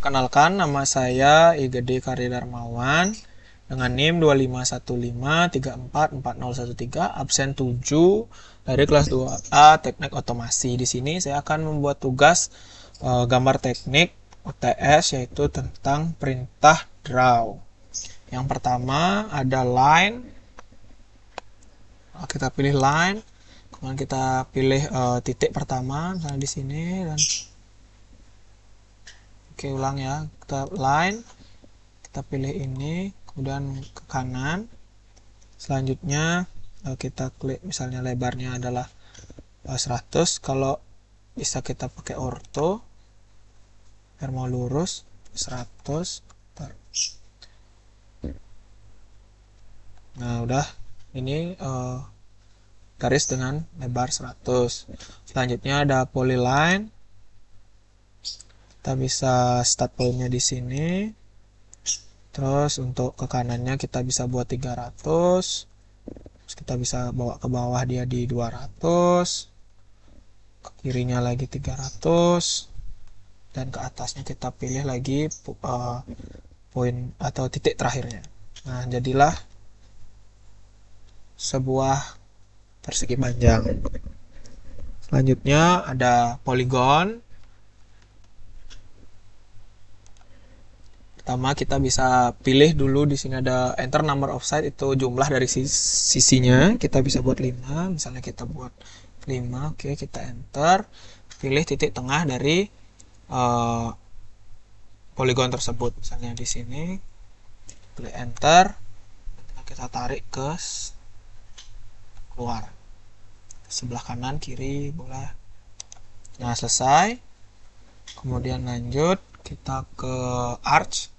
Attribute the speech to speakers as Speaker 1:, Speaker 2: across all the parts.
Speaker 1: Perkenalkan, nama saya Igede Karya Darmawan dengan NIM 2515344013, absen 7 dari kelas 2A Teknik Otomasi. Di sini saya akan membuat tugas gambar teknik UTS, yaitu tentang perintah draw. Yang pertama ada line. Kita pilih line, kemudian kita pilih titik pertama misalnya di sini, dan oke, ulang ya, kita line, kita pilih ini, kemudian ke kanan. Selanjutnya kita klik, misalnya lebarnya adalah 100. Kalau bisa kita pakai ortho biar mau lurus 100. Nah, udah, ini garis dengan lebar 100. Selanjutnya ada polyline. Kita bisa start pointnya di sini. Terus untuk ke kanannya kita bisa buat 300. Terus kita bisa bawa ke bawah dia di 200. Ke kirinya lagi 300. Dan ke atasnya kita pilih lagi poin atau titik terakhirnya. Nah, jadilah sebuah persegi panjang. Selanjutnya ada poligon. Pertama kita bisa pilih dulu, di sini ada enter number of side, itu jumlah dari sisinya. Kita bisa buat 5, misalnya kita buat 5. Oke, kita enter. Pilih titik tengah dari poligon tersebut, misalnya di sini. Pilih enter. Kita tarik ke keluar, sebelah kanan kiri boleh. Nah, selesai. Kemudian lanjut kita ke arch.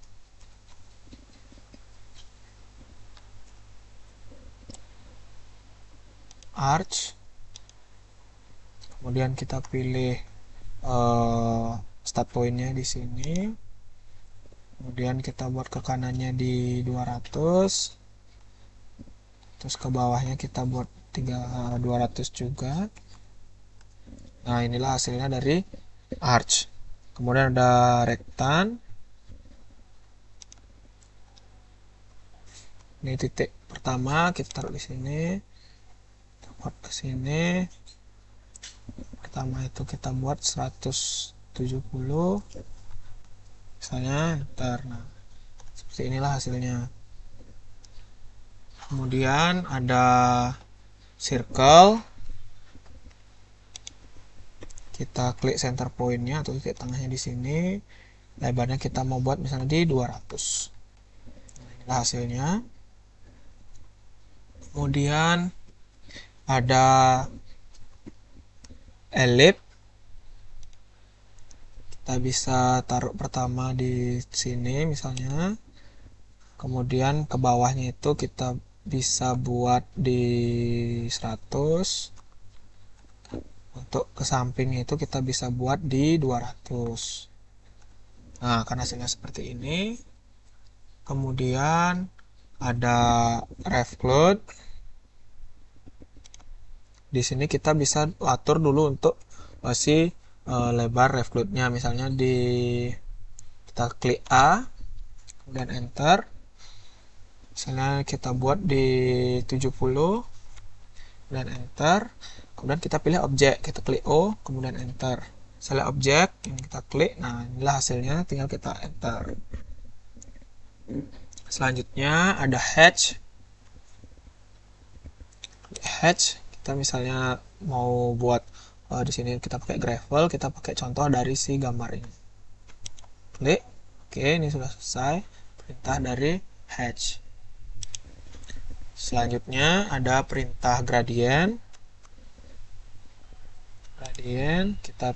Speaker 1: Kemudian kita pilih start pointnya di sini. Kemudian kita buat ke kanannya di 200. Terus ke bawahnya kita buat 200 juga. Nah, inilah hasilnya dari arch. Kemudian ada rectan. Ini titik pertama, kita taruh di sini. Kita buat ke sini. Pertama itu kita buat 170. Misalnya enter. Nah, seperti inilah hasilnya. Kemudian ada circle. Kita klik center pointnya atau titik tengahnya di sini. Lebarnya kita mau buat misalnya di 200. Nah, inilah hasilnya. Kemudian ada ellipse. Kita bisa taruh pertama di sini misalnya. Kemudian ke bawahnya itu kita bisa buat di 100. Untuk ke samping itu kita bisa buat di 200. Nah, karena hasilnya seperti ini. Kemudian ada ref cloud. Di sini kita bisa atur dulu untuk si lebar ref cloud-nya. Misalnya kita klik A, kemudian enter. Misalnya kita buat di 70, kemudian enter. Kemudian kita pilih objek, kita klik O, kemudian enter. Misalnya objek yang kita klik, nah inilah hasilnya, tinggal kita enter. Selanjutnya ada hatch. Kita misalnya mau buat di sini kita pakai gravel, kita pakai contoh dari si gambar ini. Klik. Oke, ini sudah selesai perintah dari hatch. Selanjutnya ada perintah gradient. Kita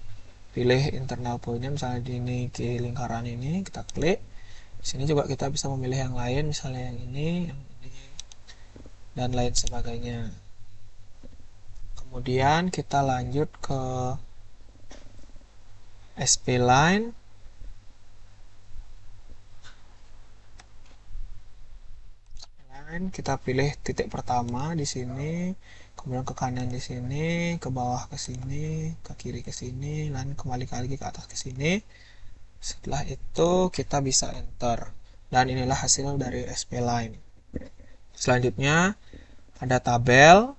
Speaker 1: pilih internal pointnya, misalnya di ini ke lingkaran ini, kita klik. Di sini juga kita bisa memilih yang lain, misalnya yang ini, dan lain sebagainya. Kemudian kita lanjut ke SP line. Kita pilih titik pertama di sini, kemudian ke kanan di sini, ke bawah ke sini, ke kiri ke sini, dan kembali lagi ke atas ke sini. Setelah itu kita bisa enter. Dan inilah hasil dari spline. Selanjutnya ada tabel.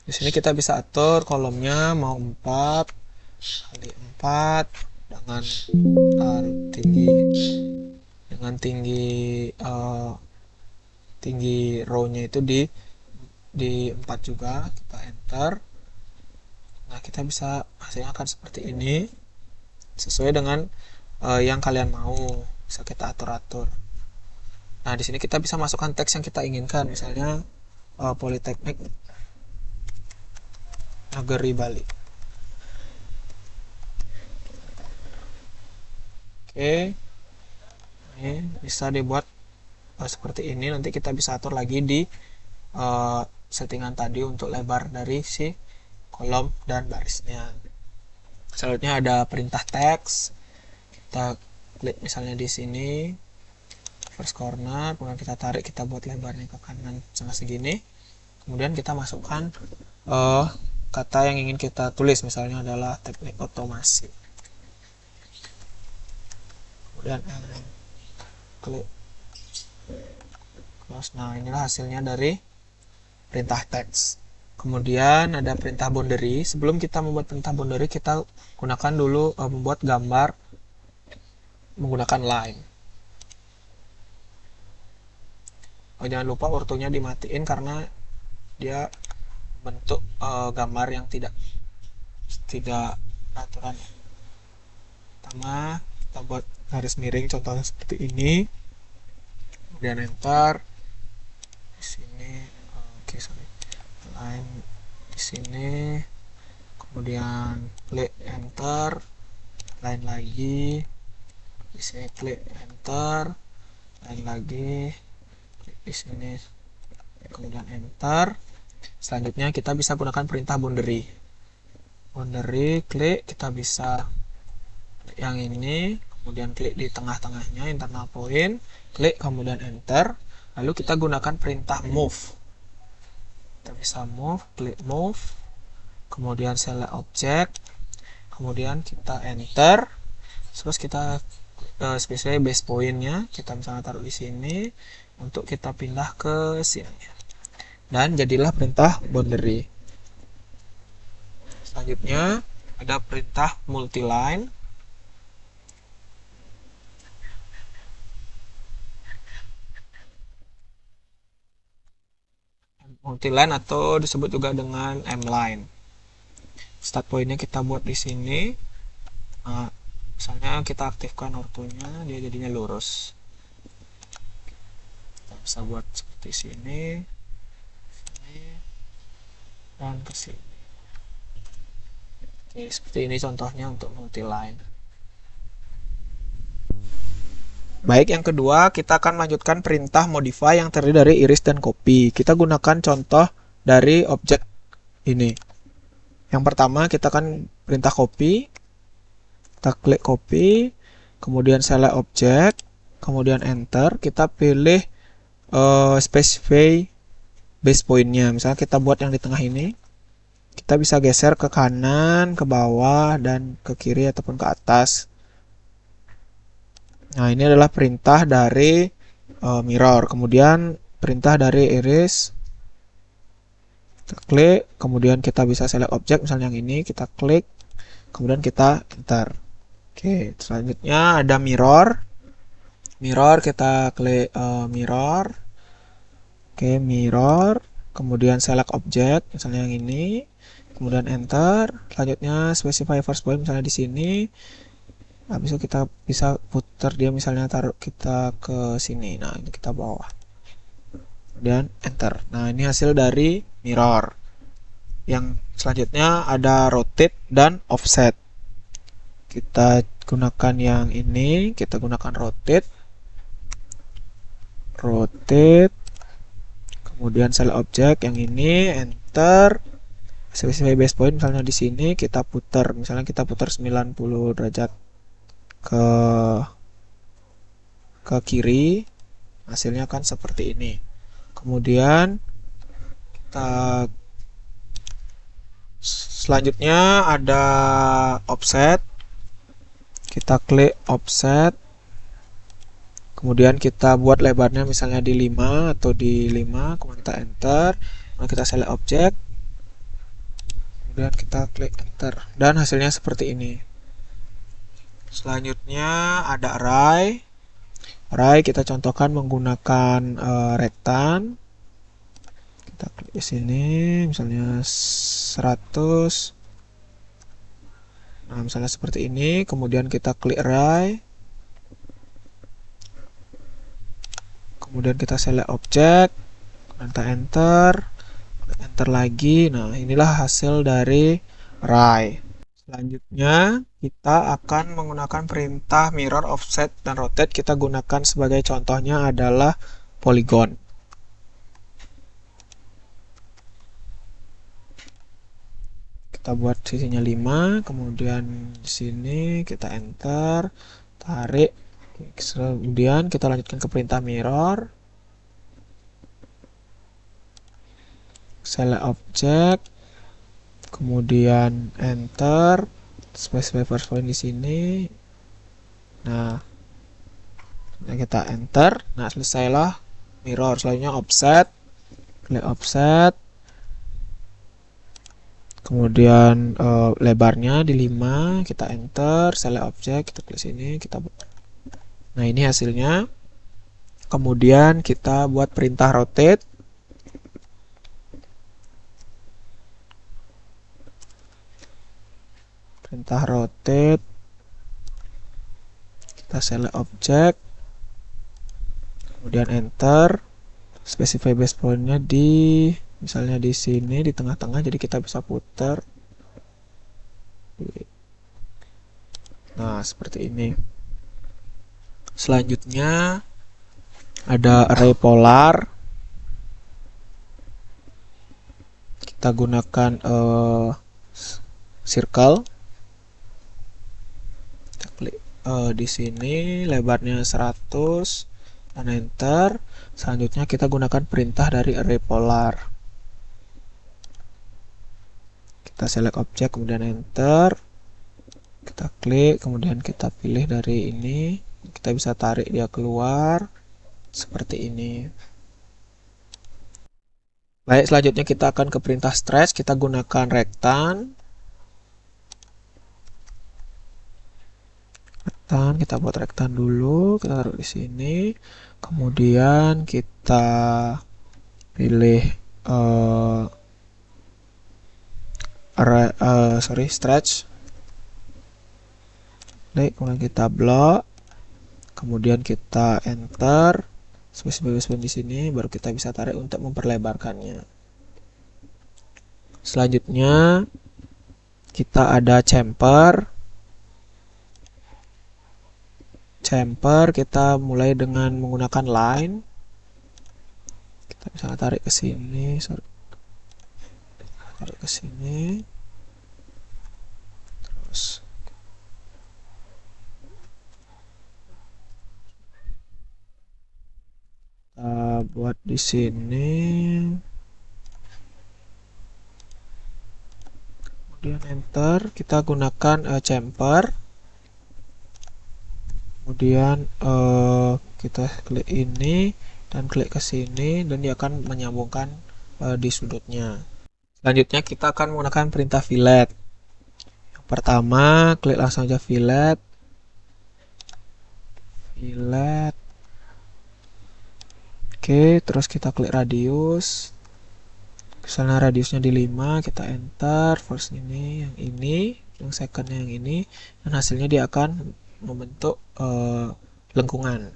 Speaker 1: Di sini kita bisa atur kolomnya mau 4 kali 4 dengan tinggi tinggi row-nya itu di 4 juga. Kita enter. Nah, kita bisa hasilnya akan seperti ini sesuai dengan yang kalian mau. Bisa kita atur-atur. Nah, di sini kita bisa masukkan teks yang kita inginkan, misalnya Politeknik Negeri Bali. Oke, ini bisa dibuat seperti ini. Nanti kita bisa atur lagi di settingan tadi untuk lebar dari si kolom dan barisnya. Selanjutnya ada perintah teks. Kita klik misalnya di sini first corner, kemudian kita tarik, kita buat lebarnya ke kanan sama segini. Kemudian kita masukkan kata yang ingin kita tulis, misalnya adalah teknik otomasi. Kemudian klik close. Nah, inilah hasilnya dari perintah teks. Kemudian ada perintah boundary. Sebelum kita membuat perintah boundary, kita gunakan dulu membuat gambar menggunakan line. Jangan lupa ortonya dimatiin karena dia bentuk gambar yang tidak aturan. Pertama kita buat garis miring, contohnya seperti ini. Kemudian enter. Di sini line di sini. Kemudian klik enter. Line lagi. Di sini klik enter. Line lagi. Klik di sini. Kemudian enter. Selanjutnya kita bisa gunakan perintah boundary. Boundary klik, kita bisa klik yang ini, kemudian klik di tengah-tengahnya internal point, klik kemudian enter. Lalu kita gunakan perintah move. Kita bisa move, klik move, kemudian select object, kemudian kita enter. Terus kita spesifikasi base pointnya, kita misalnya taruh di sini untuk kita pindah ke sini. Dan jadilah perintah boundary. Selanjutnya ada perintah multiline. Multiline atau disebut juga dengan mline. Start pointnya kita buat di sini. Nah, misalnya kita aktifkan ortonya, dia jadinya lurus. Kita bisa buat seperti sini. Dan ke sini. Oke, seperti ini contohnya untuk multiline. Baik, yang kedua kita akan lanjutkan perintah modify yang terdiri dari iris dan copy. Kita gunakan contoh dari objek ini. Yang pertama kita akan perintah copy. Kita klik copy, kemudian select object, kemudian enter. Kita pilih specify base pointnya. Misalnya kita buat yang di tengah ini, kita bisa geser ke kanan, ke bawah, dan ke kiri ataupun ke atas. Nah, ini adalah perintah dari mirror. Kemudian perintah dari iris, kita klik, kemudian kita bisa select object, misalnya yang ini, kita klik, kemudian kita enter. Oke, selanjutnya ada mirror. Mirror, kita klik mirror. Oke, mirror, kemudian select object, misalnya yang ini, kemudian enter. Selanjutnya specify first point, misalnya di sini. Habis itu kita bisa putar dia, misalnya taruh kita ke sini. Nah, ini kita bawah. Kemudian enter. Nah, ini hasil dari mirror. Yang selanjutnya ada rotate dan offset. Kita gunakan yang ini, kita gunakan rotate. Rotate. Kemudian select object yang ini, enter. Specify base point, misalnya di sini kita putar, misalnya kita putar 90 derajat ke kiri, hasilnya kan seperti ini. Kemudian kita selanjutnya ada offset. kita klik offset, kemudian kita buat lebarnya misalnya di 5 atau di 5, kemudian kita enter, kemudian kita select object, kemudian kita klik enter, dan hasilnya seperti ini. Selanjutnya ada array. Array kita contohkan menggunakan rektan. Kita klik di sini, misalnya 100. Nah, misalnya seperti ini. Kemudian kita klik array. Kemudian kita select object. Kita enter. Enter lagi. Nah, inilah hasil dari array. Selanjutnya, kita akan menggunakan perintah mirror, offset, dan rotate. Kita gunakan sebagai contohnya adalah polygon. Kita buat sisinya 5, kemudian di sini kita enter, tarik, kemudian kita lanjutkan ke perintah mirror, select object, kemudian enter, specify first point di sini. Nah, kita enter. Nah, selesailah mirror. Selanjutnya offset, klik offset, kemudian lebarnya di 5, kita enter, select object, kita klik sini, kita. Nah, ini hasilnya. Kemudian kita buat perintah rotate. Perintah rotate, kita select object, kemudian enter, specify base pointnya di misalnya di sini di tengah-tengah, jadi kita bisa putar. Nah, seperti ini. Selanjutnya ada array polar. Kita gunakan circle. Klik di sini, lebarnya 100, dan enter. Selanjutnya kita gunakan perintah dari array polar. Kita select object, kemudian enter, kita klik, kemudian kita pilih dari ini, kita bisa tarik dia keluar seperti ini. Baik, selanjutnya kita akan ke perintah stretch. Kita gunakan rektan. Kita buat rektan dulu, kita taruh di sini, kemudian kita pilih stretch, kemudian kita block, kemudian kita enter, specify di sini, baru kita bisa tarik untuk memperlebarkannya. Selanjutnya kita ada chamfer. Kita mulai dengan menggunakan line. Kita bisa tarik ke sini, tarik ke sini, terus kita buat di sini, kemudian enter. Kita gunakan chamfer. Kemudian kita klik ini dan klik ke sini, dan dia akan menyambungkan di sudutnya. Selanjutnya kita akan menggunakan perintah fillet. Yang pertama, klik langsung aja fillet. Oke, terus kita klik radius. Misalnya radiusnya di 5, kita enter first ini, yang secondnya yang ini, dan hasilnya dia akan membentuk lengkungan.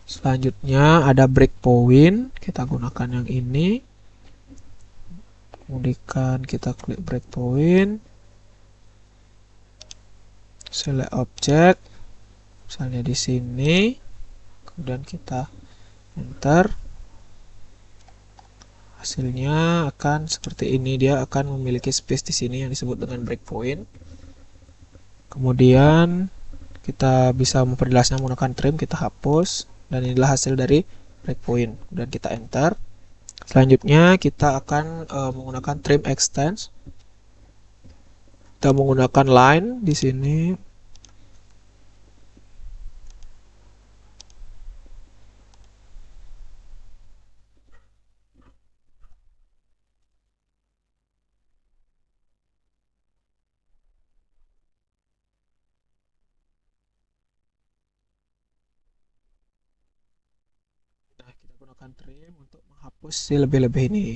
Speaker 1: Selanjutnya ada breakpoint, kita gunakan yang ini. Kemudian kita klik breakpoint, select object, misalnya di sini, kemudian kita enter. Hasilnya akan seperti ini, dia akan memiliki space di sini yang disebut dengan breakpoint. Kemudian kita bisa memperjelasnya menggunakan trim, kita hapus, dan inilah hasil dari breakpoint. Kemudian kita enter. Selanjutnya kita akan menggunakan trim extends. Kita menggunakan line di sini. Nah, kita gunakan trim untuk menghapus si lebih-lebih ini.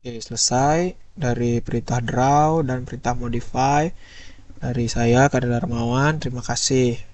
Speaker 1: Oke, selesai dari perintah draw dan perintah modify dari saya, Kadir Darmawan. Terima kasih.